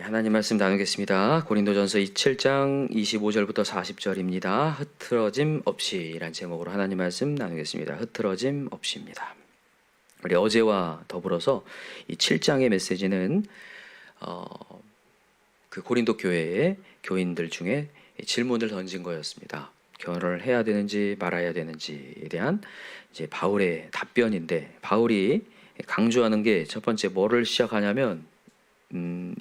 하나님 말씀 나누겠습니다. 고린도전서 7장 25절부터 40절입니다. 흐트러짐 없이란 제목으로 하나님 말씀 나누겠습니다. 흐트러짐 없이입니다. 우리 어제와 더불어서 이 7장의 메시지는 그 고린도 교회의 교인들 중에 질문을 던진 거였습니다. 결혼을 해야 되는지 말아야 되는지에 대한 이제 바울의 답변인데, 바울이 강조하는 게 첫 번째 뭐를 시작하냐면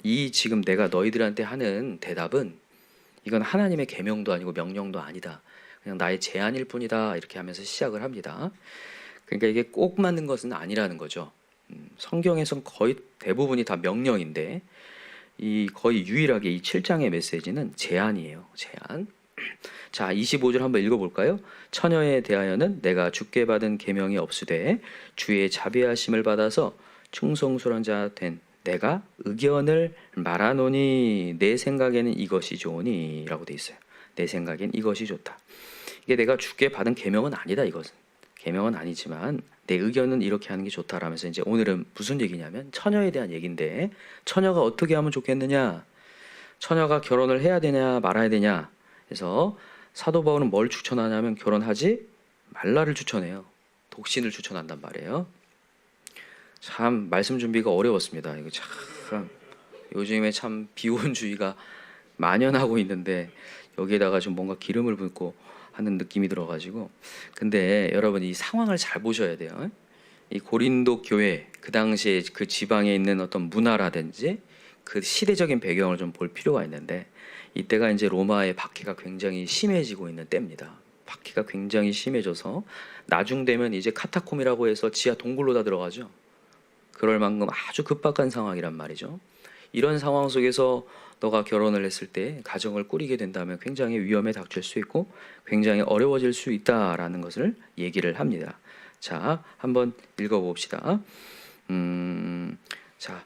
이 지금 내가 너희들한테 하는 대답은 이건 하나님의 계명도 아니고 명령도 아니다. 그냥 나의 제안일 뿐이다. 이렇게 하면서 시작을 합니다. 그러니까 이게 꼭 맞는 것은 아니라는 거죠. 성경에선 거의 대부분이 다 명령인데 이 거의 유일하게 이 7장의 메시지는 제안이에요. 제안. 자, 25절 한번 읽어볼까요? 처녀에 대하여는 내가 주께 받은 계명이 없으되 주의 자비하심을 받아서 충성스러운 자 된 내가 의견을 말하노니 내 생각에는 이것이 좋으니 라고 돼 있어요. 내 생각엔 이것이 좋다. 이게 내가 주께 받은 계명은 아니다. 이것은 계명은 아니지만 내 의견은 이렇게 하는 게 좋다라면서 이제 오늘은 무슨 얘기냐면 처녀에 대한 얘기인데, 처녀가 어떻게 하면 좋겠느냐, 처녀가 결혼을 해야 되냐 말아야 되냐 해서 사도 바울은 뭘 추천하냐면 결혼하지 말라를 추천해요. 독신을 추천한단 말이에요. 참 말씀 준비가 어려웠습니다. 이거 참 요즘에 참 비혼주의가 만연하고 있는데 여기에다가 좀 뭔가 기름을 붓고 하는 느낌이 들어가지고, 근데 여러분 이 상황을 잘 보셔야 돼요. 이 고린도 교회 그 당시에 그 지방에 있는 어떤 문화라든지 그 시대적인 배경을 좀 볼 필요가 있는데, 이때가 이제 로마의 박해가 굉장히 심해지고 있는 때입니다. 박해가 굉장히 심해져서 나중 되면 이제 카타콤이라고 해서 지하 동굴로 다 들어가죠. 그럴 만큼 아주 급박한 상황이란 말이죠. 이런 상황 속에서 너가 결혼을 했을 때 가정을 꾸리게 된다면 굉장히 위험에 닥칠 수 있고 굉장히 어려워질 수 있다라는 것을 얘기를 합니다. 자, 한번 읽어봅시다. 자,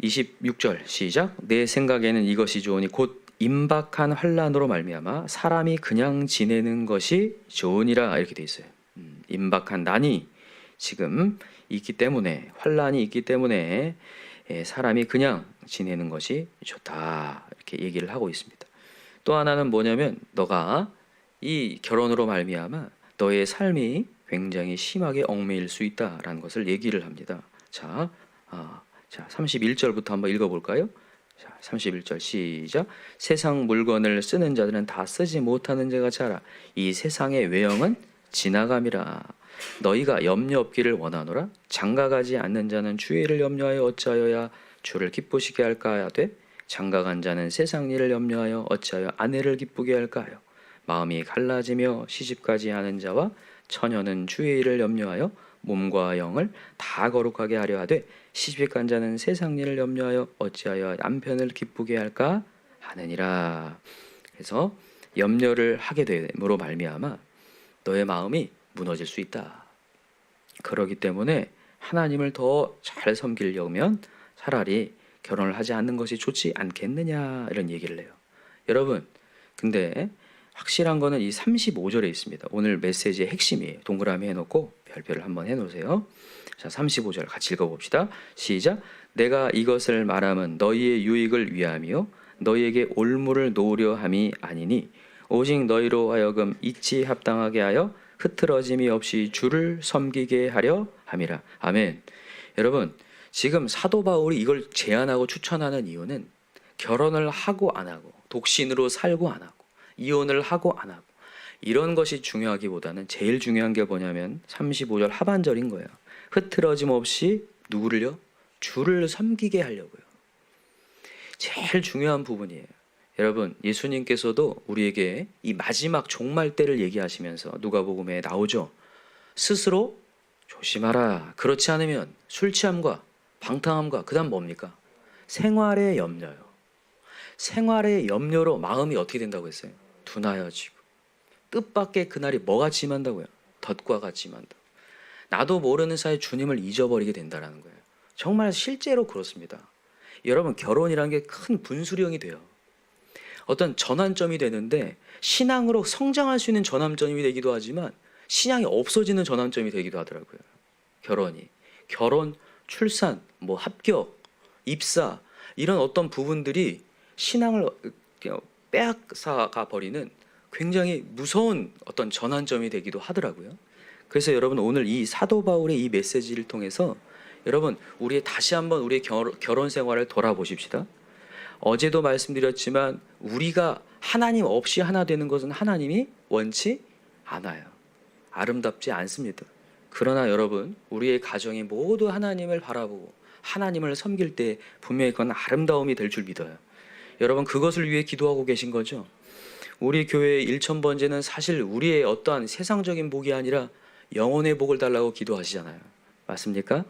26절 시작. 내 생각에는 이것이 좋으니 곧 임박한 환난으로 말미암아 사람이 그냥 지내는 것이 좋으니라, 이렇게 돼 있어요. 임박한 난이 지금 있기 때문에, 환난이 있기 때문에 사람이 그냥 지내는 것이 좋다, 이렇게 얘기를 하고 있습니다. 또 하나는 뭐냐면 너가 이 결혼으로 말미암아 너의 삶이 굉장히 심하게 얽매일 수 있다라는 것을 얘기를 합니다. 자, 31절부터 한번 읽어볼까요? 자, 31절 시작. 세상 물건을 쓰는 자들은 다 쓰지 못하는 자가 자라. 이 세상의 외형은 지나감이라. 너희가 염려 없기를 원하노라. 장가가지 않는 자는 주의를 염려하여 어찌하여야 주를 기쁘시게 할까 하되, 장가간 자는 세상 일을 염려하여 어찌하여 아내를 기쁘게 할까 하여, 마음이 갈라지며 시집가지 않은 자와 처녀는 주의 일을 염려하여 몸과 영을 다 거룩하게 하려 하되, 시집간 자는 세상 일을 염려하여 어찌하여 남편을 기쁘게 할까 하느니라. 그래서 염려를 하게 됨으로 말미암아 너의 마음이 무너질 수 있다. 그러기 때문에 하나님을 더 잘 섬기려면 차라리 결혼을 하지 않는 것이 좋지 않겠느냐, 이런 얘기를 해요. 여러분, 근데 확실한 거는 이 35절에 있습니다. 오늘 메시지의 핵심이에요. 동그라미 해놓고 별표를 한번 해놓으세요. 자, 35절 같이 읽어봅시다. 시작. 내가 이것을 말함은 너희의 유익을 위함이요 너희에게 올무를 놓으려 함이 아니니, 오직 너희로 하여금 이치 합당하게 하여 흐트러짐이 없이 주를 섬기게 하려 함이라. 아멘. 여러분, 지금 사도 바울이 이걸 제안하고 추천하는 이유는 결혼을 하고 안 하고, 독신으로 살고 안 하고, 이혼을 하고 안 하고, 이런 것이 중요하기보다는 제일 중요한 게 뭐냐면 35절 하반절인 거예요. 흐트러짐 없이 누구를요? 주를 섬기게 하려고요. 제일 중요한 부분이에요. 여러분, 예수님께서도 우리에게 이 마지막 종말 때를 얘기하시면서 누가복음에 나오죠. 스스로 조심하라. 그렇지 않으면 술 취함과 방탕함과 그다음 뭡니까? 생활의 염려요. 생활의 염려로 마음이 어떻게 된다고 했어요? 둔하여지고, 뜻밖의 그날이 뭐가 임한다고요? 덫과 같이 임한다. 나도 모르는 사이에 주님을 잊어버리게 된다는 거예요. 정말 실제로 그렇습니다. 여러분, 결혼이라는 게 큰 분수령이 돼요. 어떤 전환점이 되는데, 신앙으로 성장할 수 있는 전환점이 되기도 하지만 신앙이 없어지는 전환점이 되기도 하더라고요. 결혼이. 결혼, 출산, 뭐 합격, 입사, 이런 어떤 부분들이 신앙을 빼앗아가 버리는 굉장히 무서운 어떤 전환점이 되기도 하더라고요. 그래서 여러분 오늘 이 사도 바울의 이 메시지를 통해서 여러분 우리의 다시 한번 우리의 결혼 생활을 돌아보십시다. 어제도 말씀드렸지만 우리가 하나님 없이 하나 되는 것은 하나님이 원치 않아요. 아름답지 않습니다. 그러나 여러분 우리의 가정이 모두 하나님을 바라보고 하나님을 섬길 때 분명히 그건 아름다움이 될 줄 믿어요. 여러분 그것을 위해 기도하고 계신 거죠. 우리 교회의 1000번째는 사실 우리의 어떠한 세상적인 복이 아니라 영혼의 복을 달라고 기도하시잖아요. 맞습니까?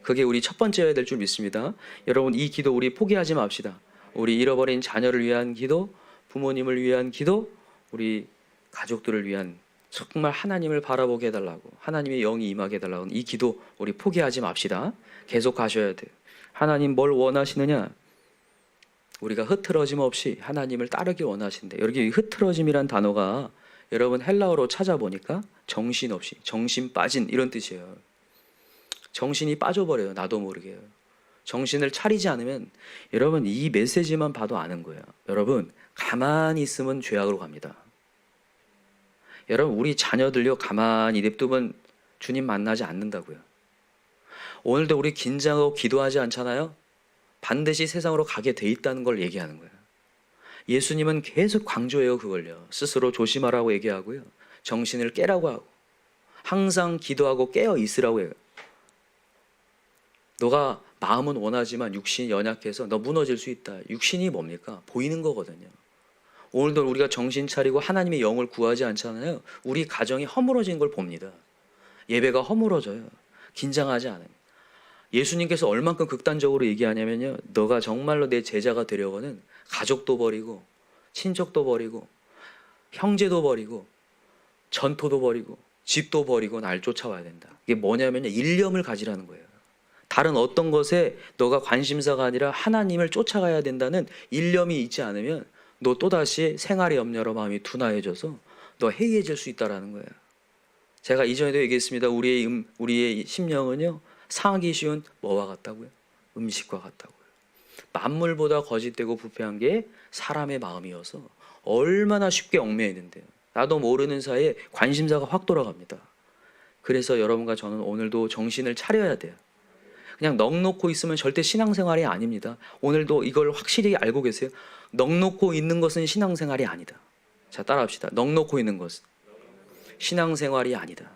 그게 우리 첫 번째여야 될 줄 믿습니다. 여러분 이 기도 우리 포기하지 맙시다. 우리 잃어버린 자녀를 위한 기도, 부모님을 위한 기도, 우리 가족들을 위한 정말 하나님을 바라보게 해달라고, 하나님의 영이 임하게 해달라고 이 기도 우리 포기하지 맙시다. 계속 가셔야 돼요. 하나님 뭘 원하시느냐? 우리가 흐트러짐 없이 하나님을 따르기 원하신대. 여기 흐트러짐이란 단어가 여러분 헬라어로 찾아보니까 정신없이, 정신 빠진 이런 뜻이에요. 정신이 빠져버려요. 나도 모르게요. 정신을 차리지 않으면 여러분 이 메시지만 봐도 아는 거예요. 여러분 가만히 있으면 죄악으로 갑니다. 여러분 우리 자녀들요 가만히 냅두면 주님 만나지 않는다고요. 오늘도 우리 긴장하고 기도하지 않잖아요. 반드시 세상으로 가게 돼 있다는 걸 얘기하는 거예요. 예수님은 계속 강조해요. 그걸요. 스스로 조심하라고 얘기하고요. 정신을 깨라고 하고 항상 기도하고 깨어 있으라고 해요. 너가 마음은 원하지만 육신이 연약해서 너 무너질 수 있다. 육신이 뭡니까? 보이는 거거든요. 오늘도 우리가 정신 차리고 하나님의 영을 구하지 않잖아요. 우리 가정이 허물어진 걸 봅니다. 예배가 허물어져요. 긴장하지 않아요. 예수님께서 얼만큼 극단적으로 얘기하냐면요. 너가 정말로 내 제자가 되려고는 가족도 버리고 친척도 버리고 형제도 버리고 전토도 버리고 집도 버리고 날 쫓아와야 된다. 이게 뭐냐면요. 일념을 가지라는 거예요. 다른 어떤 것에 너가 관심사가 아니라 하나님을 쫓아가야 된다는 일념이 있지 않으면 너 또다시 생활의 염려로 마음이 둔화해져서 너 해이해질 수 있다는 거예요. 제가 이전에도 얘기했습니다. 우리의 심령은요. 상하기 쉬운 뭐와 같다고요? 음식과 같다고요. 만물보다 거짓되고 부패한 게 사람의 마음이어서 얼마나 쉽게 얽매이는데요. 나도 모르는 사이에 관심사가 확 돌아갑니다. 그래서 여러분과 저는 오늘도 정신을 차려야 돼요. 그냥 넋 놓고 있으면 절대 신앙생활이 아닙니다. 오늘도 이걸 확실히 알고 계세요? 넋 놓고 있는 것은 신앙생활이 아니다. 자, 따라합시다. 넋 놓고 있는 것은 신앙생활이 아니다.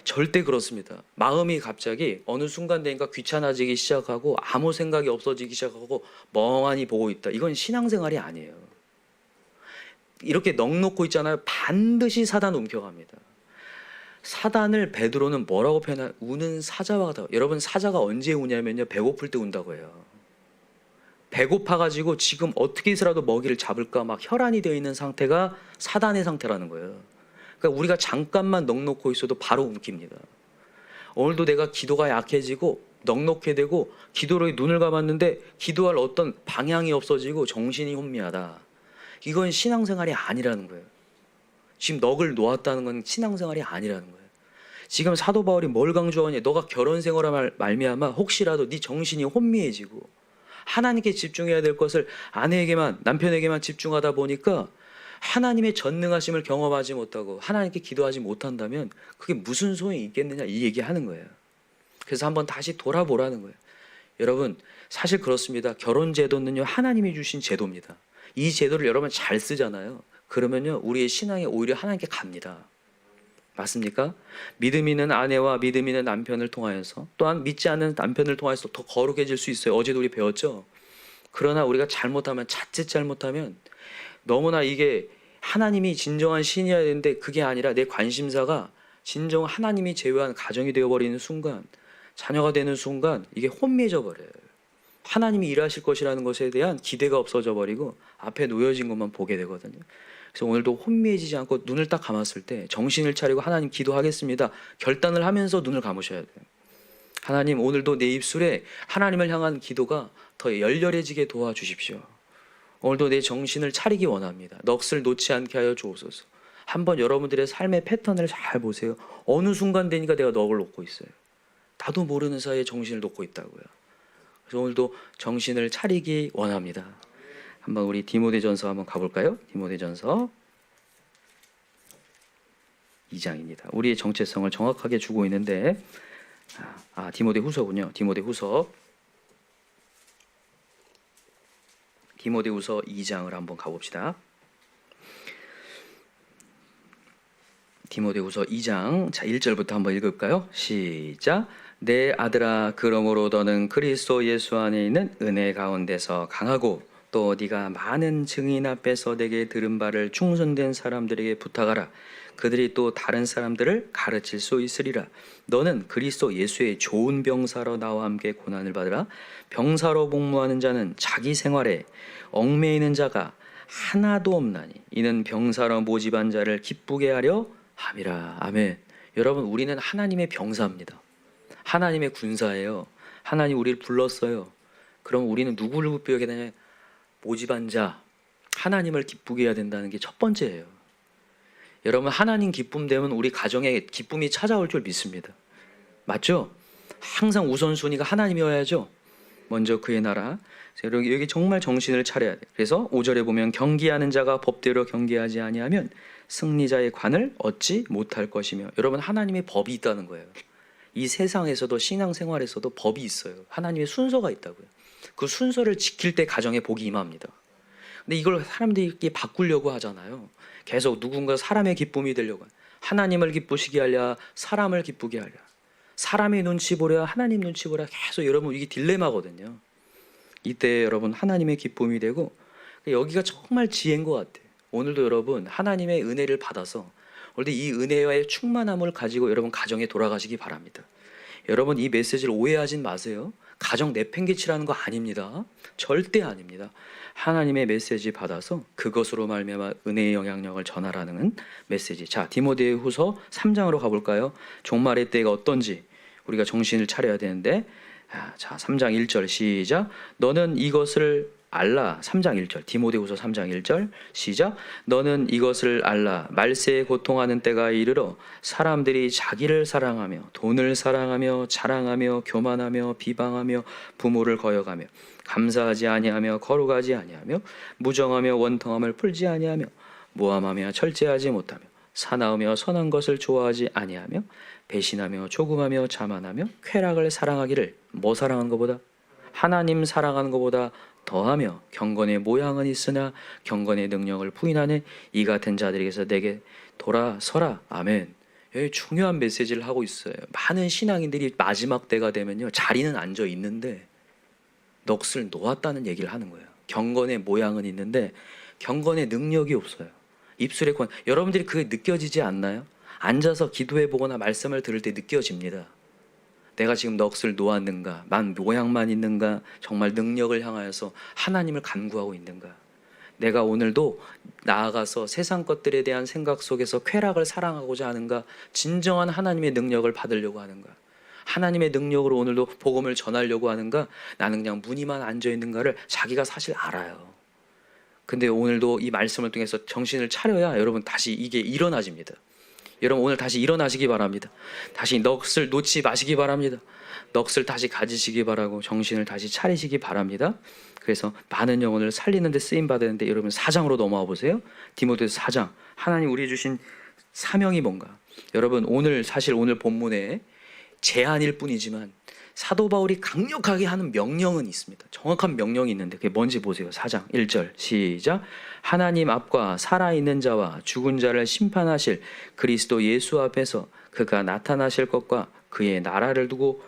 절대 그렇습니다. 마음이 갑자기 어느 순간 되니까 귀찮아지기 시작하고 아무 생각이 없어지기 시작하고 멍하니 보고 있다. 이건 신앙생활이 아니에요. 이렇게 넋 놓고 있잖아요. 반드시 사단 움켜갑니다. 사단을 베드로는 뭐라고 표현하냐? 우는 사자와 같다. 여러분 사자가 언제 우냐면요. 배고플 때 운다고 해요. 배고파가지고 지금 어떻게 해서라도 먹이를 잡을까 막 혈안이 되어 있는 상태가 사단의 상태라는 거예요. 그러니까 우리가 잠깐만 넋 놓고 있어도 바로 움킵니다. 오늘도 내가 기도가 약해지고 넋놓게 되고 기도로 눈을 감았는데 기도할 어떤 방향이 없어지고 정신이 혼미하다. 이건 신앙생활이 아니라는 거예요. 지금 넋을 놓았다는 건 신앙생활이 아니라는 거예요. 지금 사도 바울이 뭘 강조하냐? 너가 결혼 생활을 말미암아 혹시라도 네 정신이 혼미해지고 하나님께 집중해야 될 것을 아내에게만 남편에게만 집중하다 보니까 하나님의 전능하심을 경험하지 못하고 하나님께 기도하지 못한다면 그게 무슨 소용이 있겠느냐 이 얘기하는 거예요. 그래서 한번 다시 돌아보라는 거예요. 여러분 사실 그렇습니다. 결혼 제도는요 하나님이 주신 제도입니다. 이 제도를 여러분 잘 쓰잖아요. 그러면요 우리의 신앙이 오히려 하나님께 갑니다. 맞습니까? 믿음 있는 아내와 믿음 있는 남편을 통하여서 또한 믿지 않는 남편을 통해서 더 거룩해질 수 있어요. 어제도 우리 배웠죠. 그러나 우리가 잘못하면 자칫 잘못하면 너무나 이게 하나님이 진정한 신이어야 되는데 그게 아니라 내 관심사가 진정 하나님이 제외한 가정이 되어버리는 순간 자녀가 되는 순간 이게 혼미해져 버려요. 하나님이 일하실 것이라는 것에 대한 기대가 없어져 버리고 앞에 놓여진 것만 보게 되거든요. 그래서 오늘도 혼미해지지 않고 눈을 딱 감았을 때 정신을 차리고 하나님 기도하겠습니다. 결단을 하면서 눈을 감으셔야 돼요. 하나님 오늘도 내 입술에 하나님을 향한 기도가 더 열렬해지게 도와주십시오. 오늘도 내 정신을 차리기 원합니다. 넋을 놓지 않게 하여 주옵소서. 한번 여러분들의 삶의 패턴을 잘 보세요. 어느 순간 되니까 내가 넋을 놓고 있어요. 나도 모르는 사이에 정신을 놓고 있다고요. 그래서 오늘도 정신을 차리기 원합니다. 한번 우리 디모데전서 한번 가볼까요? 디모데전서 2장입니다. 우리의 정체성을 정확하게 주고 있는데 디모데후서군요. 디모데후서 2장을 한번 가봅시다. 디모데후서 2장 1절부터 한번 읽을까요? 시작. 내 아들아, 그러므로 너는 그리스도 예수 안에 있는 은혜 가운데서 강하고 또 네가 많은 증인 앞에서 내게 들은 바를 충성된 사람들에게 부탁하라. 그들이 또 다른 사람들을 가르칠 수 있으리라. 너는 그리스도 예수의 좋은 병사로 나와 함께 고난을 받으라. 병사로 복무하는 자는 자기 생활에 얽매이는 자가 하나도 없나니 이는 병사로 모집한 자를 기쁘게 하려 함이라. 아멘. 여러분, 우리는 하나님의 병사입니다. 하나님의 군사예요. 하나님 우리를 불렀어요. 그럼 우리는 누구를 기쁘게 하냐? 모집한 자, 하나님을 기쁘게 해야 된다는 게 첫 번째예요. 여러분, 하나님 기쁨 되면 우리 가정에 기쁨이 찾아올 줄 믿습니다. 맞죠? 항상 우선순위가 하나님이어야죠. 먼저 그의 나라. 여기 정말 정신을 차려야 돼요. 그래서 5절에 보면 경기하는 자가 법대로 경기하지 아니하면 승리자의 관을 얻지 못할 것이며, 여러분, 하나님의 법이 있다는 거예요. 이 세상에서도 신앙생활에서도 법이 있어요. 하나님의 순서가 있다고요. 그 순서를 지킬 때 가정에 복이 임합니다. 근데 이걸 사람들이 바꾸려고 하잖아요. 계속 누군가 사람의 기쁨이 되려고. 하나님을 기쁘시게 하랴, 사람을 기쁘게 하랴. 사람의 눈치 보랴, 하나님 눈치 보랴. 계속 여러분, 이게 딜레마거든요. 이때 여러분 하나님의 기쁨이 되고, 여기가 정말 지혜인 것 같아요. 오늘도 여러분 하나님의 은혜를 받아서 오늘도 이 은혜와의 충만함을 가지고 여러분 가정에 돌아가시기 바랍니다. 여러분, 이 메시지를 오해하진 마세요. 가정 내팽개치라는 거 아닙니다. 절대 아닙니다. 하나님의 메시지 받아서 그것으로 말미암아 은혜의 영향력을 전하라는 메시지. 자, 디모데후서 3장으로 가볼까요? 종말의 때가 어떤지 우리가 정신을 차려야 되는데, 자, 3장 1절 시작. 너는 이것을 알라. 3장 1절, 디모데후서 3장 1절 시작. 너는 이것을 알라. 말세에 고통하는 때가 이르러 사람들이 자기를 사랑하며 돈을 사랑하며 자랑하며 교만하며 비방하며 부모를 거역하며 감사하지 아니하며 거룩하지 아니하며 무정하며 원통함을 풀지 아니하며 모함하며 철제하지 못하며 사나우며 선한 것을 좋아하지 아니하며 배신하며 조금하며 자만하며 쾌락을 사랑하기를, 뭐 사랑하는 것보다? 하나님 사랑하는 것보다 더하며 경건의 모양은 있으나 경건의 능력을 부인하는 이 같은 자들에게서 내게 돌아서라. 아멘. 여기 중요한 메시지를 하고 있어요. 많은 신앙인들이 마지막 때가 되면요, 자리는 앉아 있는데 넋을 놓았다는 얘기를 하는 거예요. 경건의 모양은 있는데 경건의 능력이 없어요. 입술에 여러분들이 그게 느껴지지 않나요? 앉아서 기도해 보거나 말씀을 들을 때 느껴집니다. 내가 지금 넋을 놓았는가? 만 모양만 있는가? 정말 능력을 향하여서 하나님을 간구하고 있는가? 내가 오늘도 나아가서 세상 것들에 대한 생각 속에서 쾌락을 사랑하고자 하는가? 진정한 하나님의 능력을 받으려고 하는가? 하나님의 능력으로 오늘도 복음을 전하려고 하는가? 나는 그냥 무늬만 앉아 있는가를 자기가 사실 알아요. 근데 오늘도 이 말씀을 통해서 정신을 차려야 여러분 다시 이게 일어나집니다. 여러분, 오늘 다시 일어나시기 바랍니다. 다시 넋을 놓지 마시기 바랍니다. 넋을 다시 가지시기 바라고 정신을 다시 차리시기 바랍니다. 그래서 많은 영혼을 살리는 데 쓰임 받았는데, 여러분 4장으로 넘어와 보세요. 디모데후서 4장. 하나님 우리 주신 사명이 뭔가? 여러분, 사실 오늘 본문에 제안일 뿐이지만 사도 바울이 강력하게 하는 명령은 있습니다. 정확한 명령이 있는데 그게 뭔지 보세요. 4장 1절 시작. 하나님 앞과 살아있는 자와 죽은 자를 심판하실 그리스도 예수 앞에서 그가 나타나실 것과 그의 나라를 두고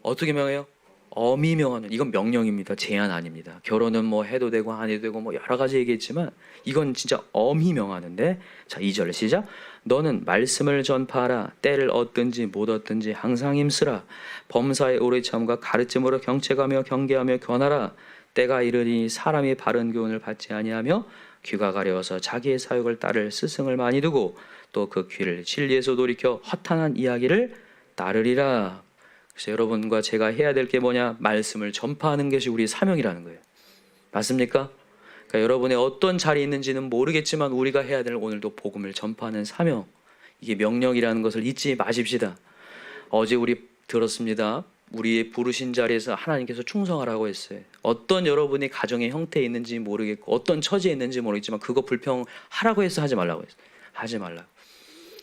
어떻게 명해요? 엄히 명하는. 이건 명령입니다. 제안 아닙니다. 결혼은 뭐 해도 되고 안 해도 되고 뭐 여러 가지 얘기했지만 이건 진짜 엄히 명하는데, 자 2절 시작. 너는 말씀을 전파하라. 때를 얻든지 못 얻든지 항상 힘쓰라. 범사의 오래 참과 가르침으로 경책하며 경계하며 권하라. 때가 이르니 사람이 바른 교훈을 받지 아니하며 귀가 가려워서 자기의 사욕을 따를 스승을 많이 두고 또 그 귀를 진리에서 돌이켜 허탄한 이야기를 따르리라. 그래서 여러분과 제가 해야 될 게 뭐냐? 말씀을 전파하는 것이 우리의 사명이라는 거예요. 맞습니까? 그러니까 여러분의 어떤 자리에 있는지는 모르겠지만 우리가 해야 될 오늘도 복음을 전파하는 사명, 이게 명령이라는 것을 잊지 마십시다. 어제 우리 들었습니다. 우리의 부르신 자리에서 하나님께서 충성하라고 했어요. 어떤 여러분이 가정의 형태에 있는지 모르겠고 어떤 처지에 있는지 모르겠지만 그거 불평하라고 해서 하지 말라고 했어요. 하지 말라고.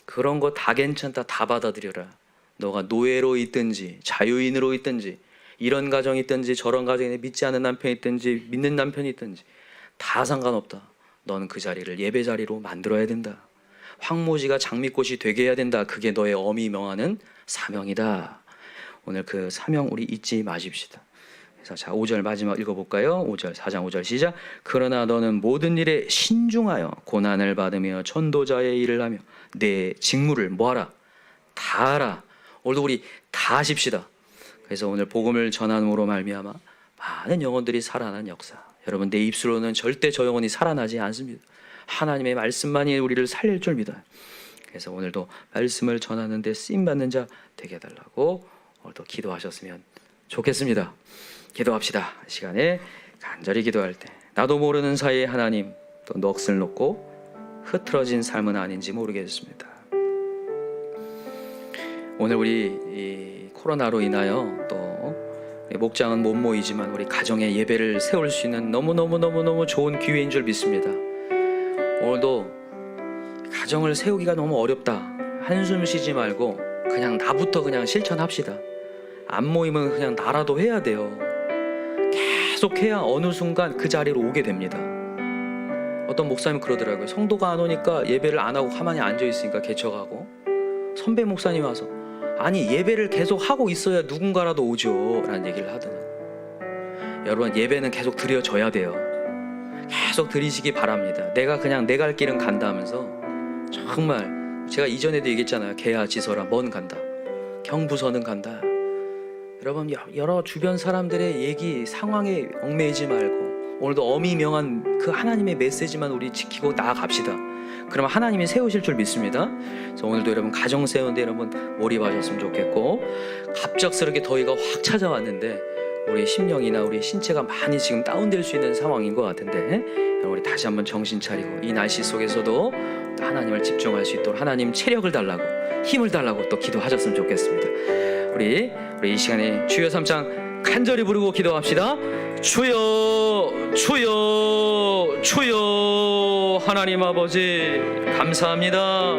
그런 거 다 괜찮다. 다 받아들여라. 너가 노예로 있든지 자유인으로 있든지 이런 가정이 있든지 저런 가정에 믿지 않는 남편이 있든지 믿는 남편이 있든지 다 상관없다. 너는 그 자리를 예배 자리로 만들어야 된다. 황무지가 장미꽃이 되게 해야 된다. 그게 너의 엄히 명하는 사명이다. 오늘 그 사명 우리 잊지 마십시다. 그래서 자 5절 마지막 읽어볼까요? 5절 4장 5절 시작. 그러나 너는 모든 일에 신중하여 고난을 받으며 전도자의 일을 하며 내 직무를 뭐하라? 다 하라. 오늘도 우리 다 하십시다. 그래서 오늘 복음을 전함으로 말미암아 많은 영혼들이 살아난 역사. 여러분 내 입술로는 절대 저 영혼이 살아나지 않습니다. 하나님의 말씀만이 우리를 살릴 줄 믿어요. 그래서 오늘도 말씀을 전하는 데 쓰임받는 자 되게 해달라고 오늘도 기도하셨으면 좋겠습니다. 기도합시다. 이 시간에 간절히 기도할 때 나도 모르는 사이에 하나님 또 넋을 놓고 흐트러진 삶은 아닌지 모르겠습니다. 오늘 우리 이 코로나로 인하여 또 목장은 못 모이지만 우리 가정의 예배를 세울 수 있는 너무너무 좋은 기회인 줄 믿습니다. 오늘도 가정을 세우기가 너무 어렵다. 한숨 쉬지 말고 그냥 나부터 그냥 실천합시다. 안 모이면 그냥 나라도 해야 돼요. 계속 해야 어느 순간 그 자리로 오게 됩니다. 어떤 목사님 그러더라고요. 성도가 안 오니까 예배를 안 하고 가만히 앉아 있으니까 개척하고 선배 목사님 와서 아니 예배를 계속 하고 있어야 누군가라도 오죠 라는 얘기를 하더라고요. 여러분 예배는 계속 드려져야 돼요. 계속 드리시기 바랍니다. 내가 그냥 내 갈 길은 간다 하면서 정말 제가 이전에도 얘기했잖아요. 개야 지서라 먼 간다. 경부서는 간다. 여러분 여러 주변 사람들의 얘기 상황에 얽매이지 말고 오늘도 어미 명한 그 하나님의 메시지만 우리 지키고 나아갑시다. 그러면 하나님이 세우실 줄 믿습니다. 그래서 오늘도 여러분 가정 세우는데 여러분 몰입하셨으면 좋겠고 갑작스럽게 더위가 확 찾아왔는데 우리 심령이나 우리 신체가 많이 지금 다운될 수 있는 상황인 것 같은데 우리 다시 한번 정신 차리고 이 날씨 속에서도 하나님을 집중할 수 있도록 하나님 체력을 달라고 힘을 달라고 또 기도하셨으면 좋겠습니다. 우리 이 시간에 주여 3장 간절히 부르고 기도합시다. 주여 주여 주여 하나님 아버지 감사합니다.